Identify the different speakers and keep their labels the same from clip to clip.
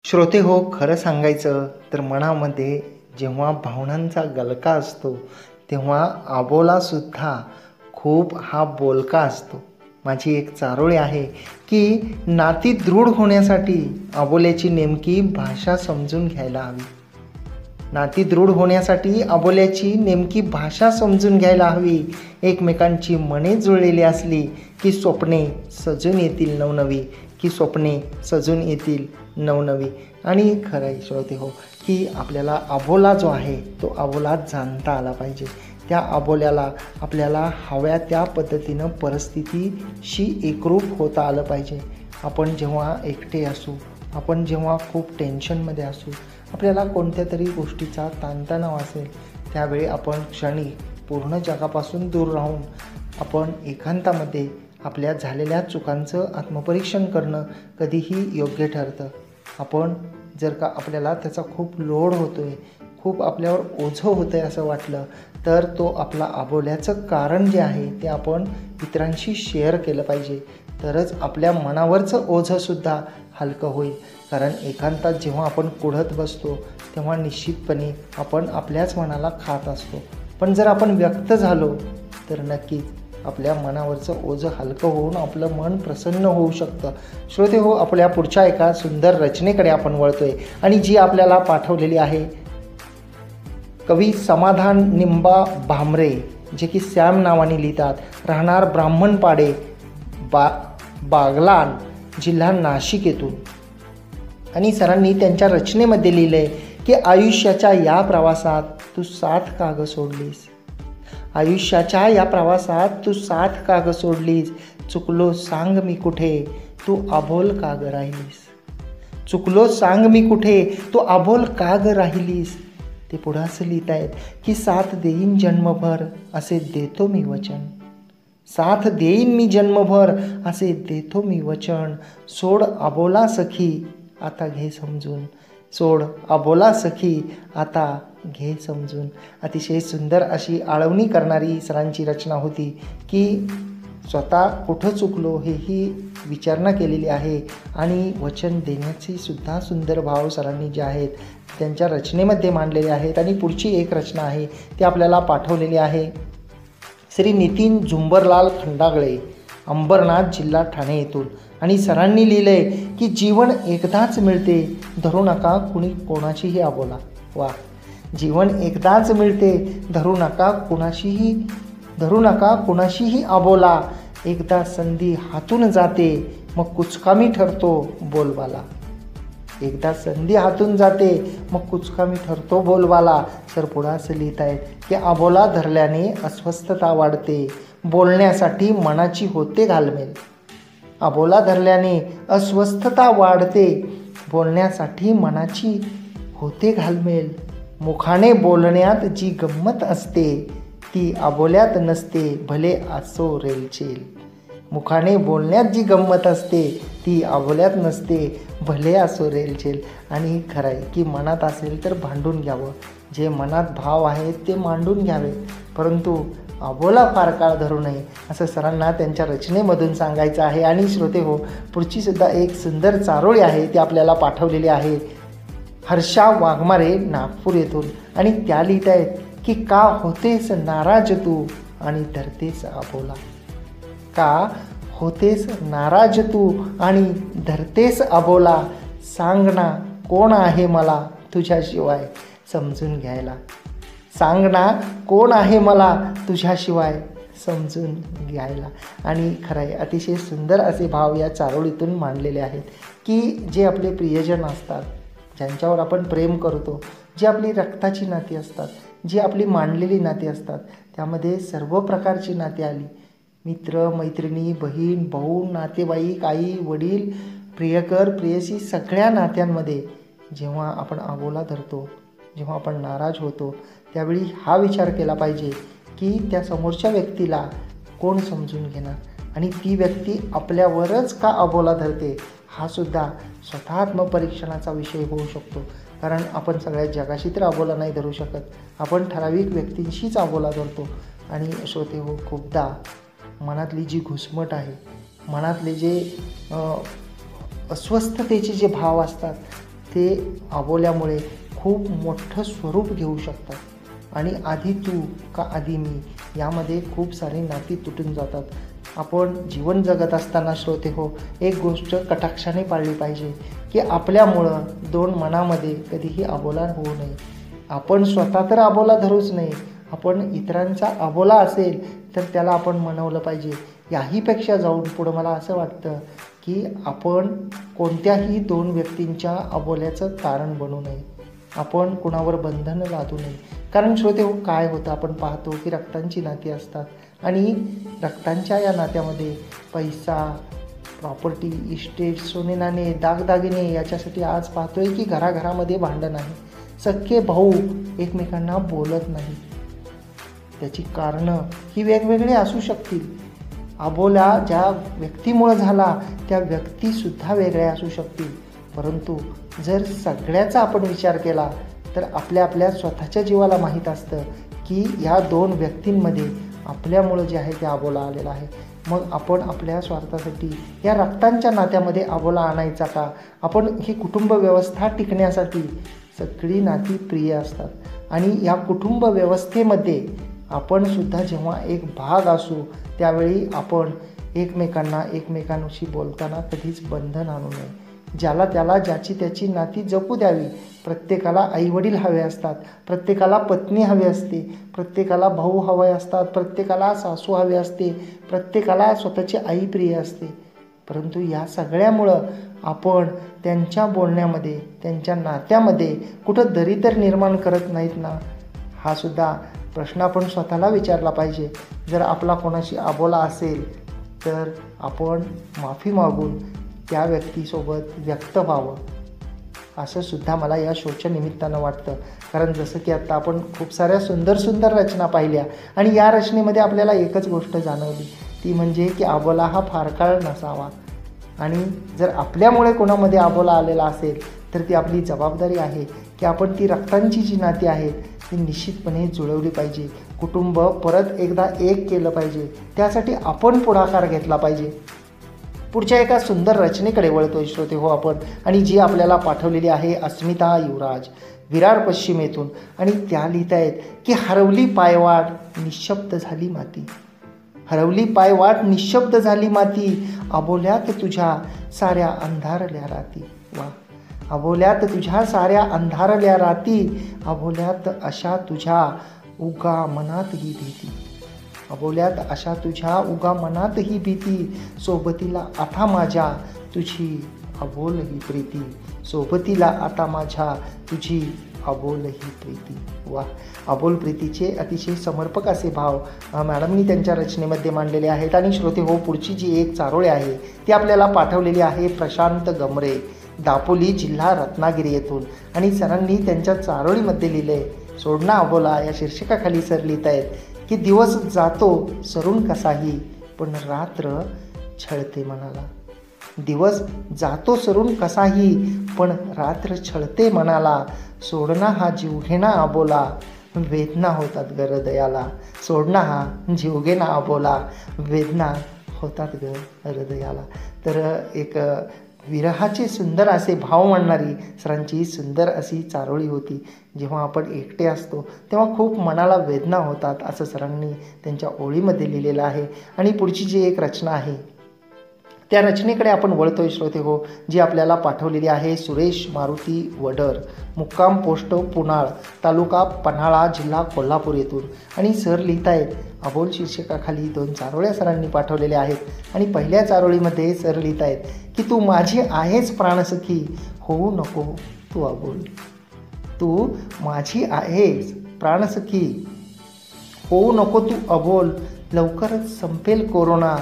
Speaker 1: श्रोते हो, खरं सांगायचं तर मनामध्ये जेव्हा भावनांचा गलका असतो तेव्हा अबोलासुद्धा खूप हा बोलका असतो. माझी एक चारोळी आहे की नाती दृढ होण्यासाठी अबोल्याची नेमकी भाषा समजून घ्यायला हवी. नाती दृढ होण्यासाठी अबोल्याची नेमकी भाषा समजून घ्यायला हवी. एकमेकांची मने जुळलेली असली की स्वप्ने सजून येतील नवनवी, की स्वप्ने सजून येतील नवनवी. आणि खरं आहे श्रोते हो, की आपल्याला अबोला जो आहे तो अबोला जाणता आला पाहिजे. त्या अबोल्याला आपल्याला हव्या त्या पद्धतीनं परिस्थितीशी एकरूप होता आलं पाहिजे. आपण जेव्हा एकटे असू, आपण जेव्हा खूप टेन्शनमध्ये असू, आपल्याला कोणत्या तरी गोष्टीचा ताणतणाव असेल, त्यावेळी आपण क्षणिक पूर्ण जगापासून दूर राहून आपण एकांतामध्ये आपल्या झालेल्या चुकांचं आत्मपरीक्षण करणं कधीही योग्य ठरतं. आपण जर का आपल्याला त्याचा खूप लोड होतो आहे, खूप आपल्यावर ओझं होतं आहे असं वाटलं, तर तो आपला अबोल्याचं कारण जे आहे ते आपण इतरांशी शेअर केलं पाहिजे. तरच आपल्या मनावरचं ओझंसुद्धा हलकं होईल. कारण एकांतात जेव्हा आपण कुढत बसतो तेव्हा निश्चितपणे आपण आपल्याच मनाला खात असतो. पण जर आपण व्यक्त झालो तर नक्कीच आपल्या मनावरचं ओझं हलकं होऊन आपलं मन प्रसन्न होऊ शकतं. श्रोते हो, आपल्या पुढच्या एका सुंदर रचनेकडे आपण वळतोय आणि जी आपल्याला पाठवलेली आहे कवी समाधान निंबा भामरे, जे की सॅम नावाने लिहितात, राहणार ब्राह्मणपाडे, बागलाण, जिल्हा नाशिक येथून. आणि सरांनी त्यांच्या रचनेमध्ये लिहिलं आहे की आयुष्याच्या या प्रवासात तू साथ का ग सोडलीस, आयुष्याच्या या प्रवासात तू साथ का ग सोडलीस, चुकलो सांग मी कुठे तू अबोल का ग राहिलीस, चुकलो सांग मी कुठे तू अबोल का ग राहिलीस. ते पुढं असं लिहित आहेत की साथ देईन जन्मभर असे देतो मी वचन, साथ देईन मी जन्मभर असे देतो मी वचन, सोड अबोला सखी आता घे समजून, सोड अबोला सखी आता घे समजून. अतिशय सुंदर अशी आळवणी करणारी सरांची रचना होती की स्वतः कुठं चुकलो हेही विचारणा केलेली आहे आणि वचन देण्याचे सुद्धा सुंदर भाव सरांनी जे आहेत त्यांच्या रचनेमध्ये मांडलेले आहेत. आणि पुढची एक रचना आहे ती आपल्याला पाठवलेली आहे श्री नितीन झुंबरलाल खंडागळे, अंबरनाथ, जिल्हा ठाणे येथून. आणि सरांनी लिहिलं आहे की जीवन एकदाच मिळते, धरू नका कुणी कोणाचीही अबोला. वा, जीवन एकदाच मिळते, धरू नका कुणाशीही अबोला, एकदा संधी हातून जाते मग कुचकामी ठरतो बोलबाला, एकदा संधी हातून जाते मग कुचकामी ठरतो बोलबाला. सर पुढं असं लिहित आहेत की अबोला धरल्याने अस्वस्थता वाढते, बोलण्यासाठी मनाची होते घालमेल, अबोला धरल्याने अस्वस्थता वाढते, बोलण्यासाठी मनाची होते घालमेल, मुखाने बोलण्यात जी गंमत असते ती अबोल्यात नसते भले असो रेलचेल, मुखाने बोलण्यात जी गंमत असते ती अबोल्यात नसते भले असो रेलचेल. आणि खरं आहे की मनात असेल तर भांडून घ्यावं, जे मनात भाव आहेत ते मांडून घ्यावे, परंतु अबोला फार काळ धरू नये असं सरांना त्यांच्या रचनेमधून सांगायचं आहे. आणि श्रोते हो, पुढची सुद्धा एक सुंदर चारोळी आहे ती आपल्याला पाठवलेली आहे हर्षा वाघमारे, नागपूर येथून. आणि त्या लिहित आहेत की का होतेस नाराज तू आणि धरतेस अबोला, का होतेस नाराज तू आणि धरतेस अबोला, सांग ना कोण आहे मला तुझ्याशिवाय समजून घ्यायला, सांग ना कोण आहे मला तुझ्याशिवाय समजून घ्यायला. आणि खरं आहे अतिशय सुंदर असे भाव या चारोळीतून मांडलेले आहेत की जे आपले प्रियजन असतात, ज्यांच्यावर आपण प्रेम करतो, जी आपली रक्ताची नाती असतात, जी आपली मांडलेली नाती असतात, त्यामध्ये सर्व प्रकारची नाती आली, मित्र मैत्रिणी, बहीण भाऊ, नातेवाईक, आई वडील, प्रियकर प्रेयसी, सगळ्या नात्यांमध्ये जेव्हा आपण अबोला धरतो, जेव्हा आपण नाराज होतो, त्यावेळी हा विचार केला पाहिजे की त्या समोरच्या व्यक्तीला कोण समजून घेणार आणि ती व्यक्ती आपल्यावरच का अबोला धरते, हा सुद्धा स्वतः आत्मपरीक्षणाचा विषय होऊ शकतो. कारण आपण सगळ्या जगाशी तर अबोला नाही धरू शकत, आपण ठराविक व्यक्तींशीच अबोला धरतो. आणि श्रोते हो, खूपदा मनातली जी घुसमट आहे, मनातले जे अस्वस्थतेचे जे भाव असतात ते अबोल्यामुळे खूप मोठं स्वरूप घेऊ शकतात आणि आधी तू का आधी मी यामध्ये खूप सारी नाती तुटून जातात. आपण जीवन जगत असताना श्रोते हो, एक गोष्ट कटाक्षाने पाळली पाहिजे की आपल्यामुळं दोन मनामध्ये कधीही अबोला होऊ नये. आपण स्वतः तर अबोला धरूच नाही, आपण इतरांचा अबोला असेल तर त्याला आपण मनवलं पाहिजे. याहीपेक्षा जाऊन पुढं मला असं वाटतं की आपण कोणत्याही दोन व्यक्तींच्या अबोल्याचं कारण बनू नये. आपण कुणावर बंधन लादू नये. कारण श्रोते हो, काय होतं, आपण पाहतो की रक्तांची नाती असतात आणि रक्तांच्या या नात्यामध्ये पैसा, प्रॉपर्टी, इस्टेट, सोने नाणे, दागदागिने याच्यासाठी आज पाहतोय की घराघरामध्ये भांडण आहे. सख्खे भाऊ एकमेकांना बोलत नाही. त्याची कारणं ही वेगवेगळी असू शकतील. अबोला ज्या व्यक्तीमुळं झाला त्या व्यक्तीसुद्धा वेगळ्या असू शकतील. परंतु जर सगळ्याचा आपण विचार केला तर आपल्या स्वतःच्या जीवाला माहीत असतं की या दोन व्यक्तींमध्ये आपल्यामुळं जे आहे ते अबोला आलेलं आहे. मग आपण आपल्या स्वार्थासाठी या रक्तांच्या नात्यामध्ये अबोला आणायचा का? आपण ही कुटुंब व्यवस्था टिकण्यासाठी सगळी नाती प्रिय असतात आणि या कुटुंब व्यवस्थेमध्ये आपण सुद्धा जेव्हा एक भाग असू त्यावेळी आपण एकमेकांशी बोलताना कधीच बंधन आणू नये. ज्याला त्याला ज्याची त्याची नाती जपू द्यावी. प्रत्येकाला आईवडील हवे असतात, प्रत्येकाला पत्नी हवी असते, प्रत्येकाला भाऊ हवे असतात, प्रत्येकाला सासू हवी असते, प्रत्येकाला स्वतःची आई प्रिय असते. परंतु या सगळ्यामुळं आपण त्यांच्या बोलण्यामध्ये, त्यांच्या नात्यामध्ये कुठं दरी तर निर्माण करत नाहीत ना? हा सुद्धा प्रश्न आपण स्वतःला विचारला पाहिजे. जर आपला कोणाशी अबोला असेल तर आपण माफी मागून त्या व्यक्तीसोबत व्यक्त व्हावं, असं सुद्धा मला या शोच्या निमित्तानं वाटतं. कारण जसं की आत्ता आपण खूप साऱ्या सुंदर सुंदर रचना पाहिल्या आणि या रचनेमध्ये आपल्याला एकच गोष्ट जाणवली, ती म्हणजे की अबोला हा फार काळ नसावा. आणि जर आपल्यामुळे कोणामध्ये अबोला आलेला असेल तर ती आपली जबाबदारी आहे की आपण ती रक्तांची जी नाती आहेत ती निश्चितपणे जुळवली पाहिजे. कुटुंब परत एकदा एक केलं पाहिजे. त्यासाठी आपण पुढाकार घेतला पाहिजे. पुढच्या एका सुंदर रचनेकडे वळतोय श्रोते हो आपण, आणि जी आपल्याला पाठवलेली आहे अस्मिता युवराज, विरार पश्चिमेतून. आणि त्या लिहित आहेत की हरवली पायवाट निशब्द झाली माती. हरवली पायवाट निशब्द झाली माती, अबोल्यात तुझ्या साऱ्या अंधारल्या राती. वा. अबोल्यात तुझ्या साऱ्या अंधारल्या राती, अबोल्यात अशा तुझ्या उगा मनात ही भीती. अबोल्यात अशा तुझ्या उगा मनात ही भीती, सोबतीला आता माझ्या तुझी अबोल ही प्रीती. सोबतीला आता माझ्या तुझी अबोल ही प्रीती. वा. अबोल प्रीतीचे अतिशय समर्पक असे भाव मॅडमनी त्यांच्या रचनेमध्ये मांडलेले आहेत. आणि श्रोते हो, पुढची जी एक चारोळी आहे ती आपल्याला पाठवलेली आहे प्रशांत गमरे, दापोली, जिल्हा रत्नागिरी येथून. आणि सरांनी त्यांच्या चारोळीमध्ये लिहिले, सोडणा अबोला या शीर्षकाखाली सर लिहित आहेत की दिवस जातो सरून कसाही, पण रात्र छळते मनाला. दिवस जातो सरून कसाही, पण रात्र छळते मनाला. सोडणा हा जीवघेणा अबोला, वेदना होतात ग हृदयाला. सोडणा हा जीवघेणा अबोला, वेदना होतात ग हृदयाला. तर एक विरहाचे सुंदर असे भाव मांडणारी सरांची सुंदर अशी चारोळी होती. जेव्हा आपण एकटे असतो तेव्हा खूप मनाला वेदना होतात असं सरांनी त्यांच्या ओळीमध्ये लिहिलेलं आहे. आणि पुढची जी एक रचना आहे त्या रचनेकडे आपण वळतोय श्रोते हो, जी आपल्याला पाठवलेली आहे सुरेश मारुती वडर, मुक्काम पोस्ट पुनाळ, तालुका पन्हाळा, जिल्हा कोल्हापूर येथून. आणि सर लिहित आहेत, अबोल शीर्षकाखाली 2 चारोळ्या सरांनी पाठवलेल्या आहेत. आणि पहिल्या चारोळीमध्ये सर लिहित आहेत की तू माझी आहेच प्राणसखी, होऊ नको तू अबोल. तू माझी आहेस प्राणसखी, होऊ नको तू अबोल. लवकरच संपेल कोरोना,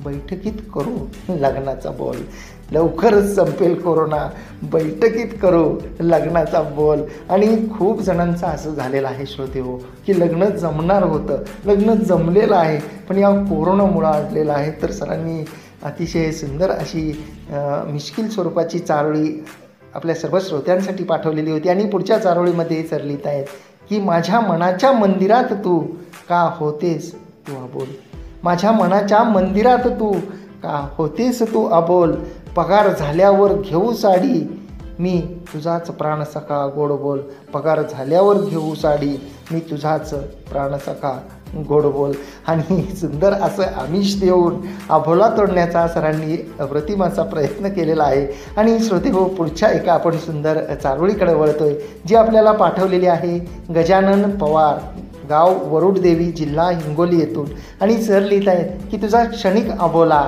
Speaker 1: बैठकीत करू लग्नाचा बोल. लवकरच संपेल कोरोना, बैठकीत करू लग्नाचा बोल. आणि खूप जणांचं असं झालेलं आहे श्रोते हो की लग्न जमणार होतं, लग्न जमलेलं आहे, पण या कोरोनामुळं अडलेलं आहे. तर सरांनी अतिशय सुंदर अशी मिश्किल स्वरूपाची चारोळी आपल्या सर्व श्रोत्यांसाठी पाठवलेली होती. आणि पुढच्या चारोळीमध्ये सर लिहित आहेत की माझ्या मनाच्या मंदिरात तू का होतेस तू अबोल. माझ्या मनाच्या मंदिरात तू का होतेस तू अबोल. पगार झाल्यावर घेऊ साडी, मी तुझाच प्राणसखा गोड बोल, पगार झाल्यावर घेऊ साडी, मी तुझाच प्राणसखा गोड बोल. आणि सुंदर असं आमिष देऊन अभोला तोडण्याचा सरांनी अप्रतिम असा प्रयत्न केलेला आहे. आणि श्रोते हो, पुढच्या एका आपण सुंदर चारोळीकडे वळतोय, जी आपल्याला पाठवलेली आहे गजानन पवार, गाव वरुडदेवी, जिल्हा हिंगोली येथून. आणि सर लिहित आहेत की तुझा क्षणिक अबोला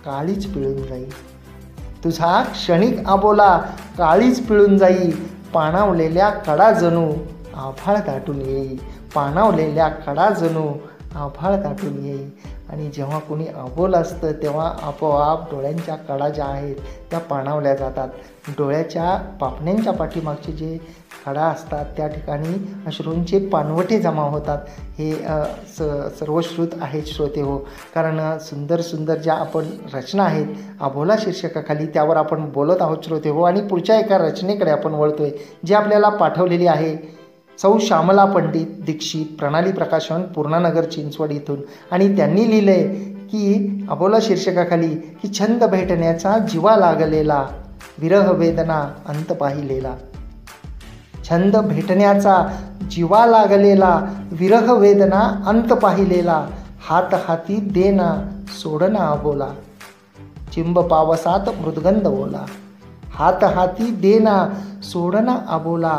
Speaker 1: काळीच पिळून जाईल, तुझा क्षणिक अबोला काळीच पिळून जाईल, पाणावलेल्या कडा जणू आभाळ दाटून येईल, पाणावलेल्या कडा जणू आभाळ दाटून येईल. आणि जेव्हा कोणी अबोल असतं तेव्हा आपोआप डोळ्यांच्या कडा ज्या आहेत त्या पाणावल्या जातात. डोळ्याच्या पापण्यांच्या पाठीमागचे जे कडा असतात त्या ठिकाणी अश्रूंचे पाणवठे जमा होतात. हे सर्वश्रुत आहेत श्रोते हो. कारण सुंदर सुंदर ज्या आपण रचना आहेत अबोला शीर्षकाखाली त्यावर आपण बोलत आहोत श्रोते हो. आणि पुढच्या एका रचनेकडे आपण वळतोय, जी आपल्याला पाठवलेली आहे सौ श्यामला पंडित दीक्षित, प्रणाली प्रकाशन, पूर्णानगर, चिंचवड इथून. आणि त्यांनी लिहिलं आहे की अबोला शीर्षकाखाली की छंद भेटण्याचा जीवा लागलेला, विरह वेदना अंत पाहिलेला. छंद भेटण्याचा जीवा लागलेला, विरह वेदना अंत पाहिलेला, हात हाती देना सोडना अबोला, चिंब पावसात मृदगंध ओला, हात हाती देना सोडना अबोला,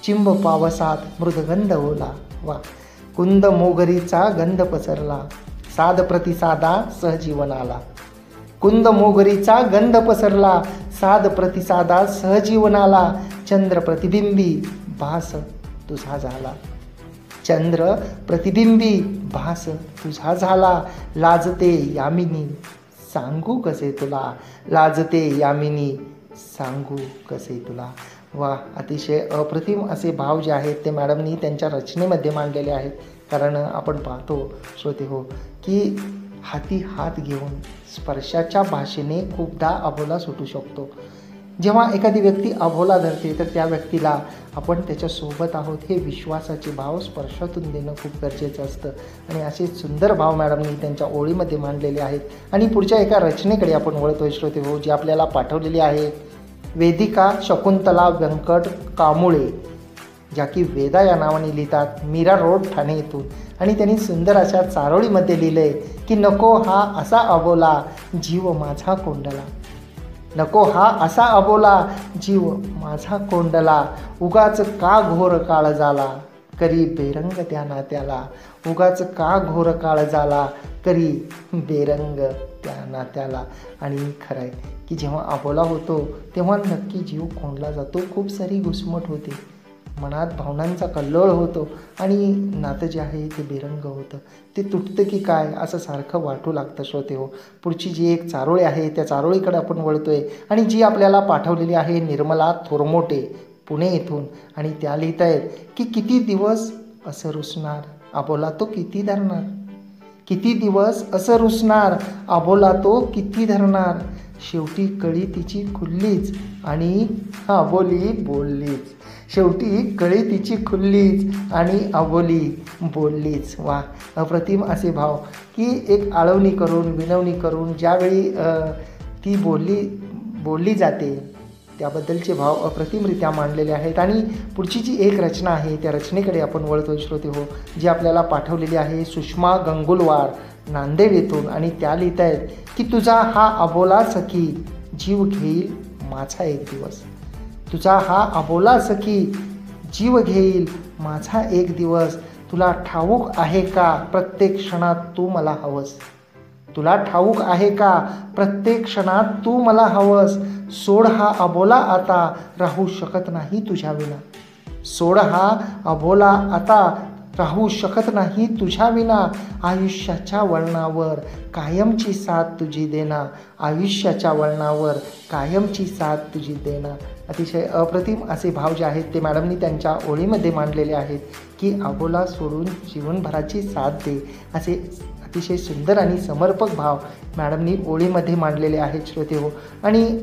Speaker 1: चिंब पावसात मृदगंध ओला. वा. कुंद मोगरीचा गंध पसरला, साध प्रतिसादा सहजीवनाला, कुंद मोगरीचा गंध पसरला, साध प्रतिसादा सहजीवनाला, चंद्र प्रतिबिंबी भास तुझा झाला, चंद्र प्रतिबिंबी भास तुझा झाला, लाजते यामिनी सांगू कसे तुला, लाजते यामिनी सांगू कसे तुला. वा. अतिशय अप्रतिम असे भाव जे आहेत ते मॅडमनी त्यांच्या रचनेमध्ये मांडलेले आहेत. कारण आपण पाहतो श्रोते हो की हाती हात घेऊन स्पर्शाच्या भाषेने खूपदा अबोला सुटू शकतो. जेव्हा एखादी व्यक्ती अबोला धरते तर त्या व्यक्तीला आपण त्याच्यासोबत आहोत हे विश्वासाचे भाव स्पर्शातून देणं खूप गरजेचं असतं. आणि असे सुंदर भाव मॅडमनी त्यांच्या ओळीमध्ये मांडलेले आहेत. आणि पुढच्या एका रचनेकडे आपण वळतोय श्रोते हो, जी आपल्याला पाठवलेली आहे वेदिका शकुंतला व्यंकट कामुळे, ज्या की वेदा या नावाने लिहितात, मीरा रोड ठाणे येथून. आणि त्यांनी सुंदर अशा चारोळीमध्ये लिहिलं आहे की नको हा असा अबोला जीव माझा कोंडला, नको हा असा अबोला जीव माझा कोंडला, उगाच का घोर काळ झाला करी बेरंग त्या नात्याला, उगाच का घोर काळ झाला करी बेरंग त्या नात्याला. आणि खरं आहे की जेव्हा अबोला होतो तेव्हा नक्की जीव कोंडला जातो, खूप सारी घुसमट होते, मनात भावनांचा कल्लोळ होतो आणि नातं जे आहे ते बेरंग होतं, ते तुटतं की काय असं सारखं वाटू लागतं श्रोते हो. पुढची जी एक चारोळी आहे त्या चारोळीकडे आपण वळतोय आणि जी आपल्याला पाठवलेली आहे निर्मला थोरमोटे, पुणे येथून. आणि त्या लिहित आहेत की किती दिवस असं रुसणार अबोला तो किती धरणार, किती दिवस असं रुसणार अबोला तो किती धरणार, शेवटी कळी तिची खुल्लीच आणि अबोली बोललीच, शेवटी कळी तिची खुल्लीच आणि अबोली बोललीच. वा. अप्रतिम असे भाव की एक आळवणी करून विनवणी करून ज्यावेळी ती बोलली जाते त्याबद्दलचे भाव अप्रतिमरित्या मांडलेले आहेत. आणि पुढची जी एक रचना आहे त्या रचनेकडे आपण वळतो श्रोते हो, जी आपल्याला पाठवलेली आहे सुषमा गंगुलवार, नांदेड येथून. आणि त्या लिहित आहेत की तुझा हा अबोला सखी जीव घेईल माझा एक दिवस, तुझा हा अबोला सखी जीव घेईल माझा एक दिवस, तुला ठाऊक आहे का प्रत्येक क्षणात तू मला हवस, तुला ठाऊक आहे का प्रत्येक क्षणात तू मला हवस, सोड हा अबोला आता राहू शकत नाही तुझ्या विना, सोड हा अबोला आता राहू शकत नाही तुझ्या विना, आयुष्याच्या वळणावर कायमची साथ तुझी देना, आयुष्याच्या वळणावर कायमची साथ तुझी देना. अतिशय अप्रतिम असे भाव जे आहेत ते मॅडमनी त्यांच्या ओळीमध्ये मांडलेले आहेत की अबोला सोडून जीवनभराची साथ दे, असे अतिशय सुंदर आणि समर्पक भाव मॅडमनी ओळीमध्ये मांडलेले आहेत श्रोते हो. आणि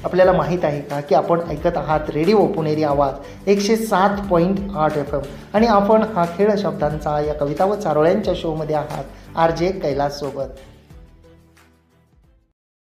Speaker 1: आपल्याला माहीत आहे का की आपण ऐकत आहात रेडिओ पुणेरी आवाज 107.8 FM आणि आपण हा खेळ शब्दांचा या कविता व चारोळ्यांच्या शोमध्ये आहात RJ कैलास सोबत.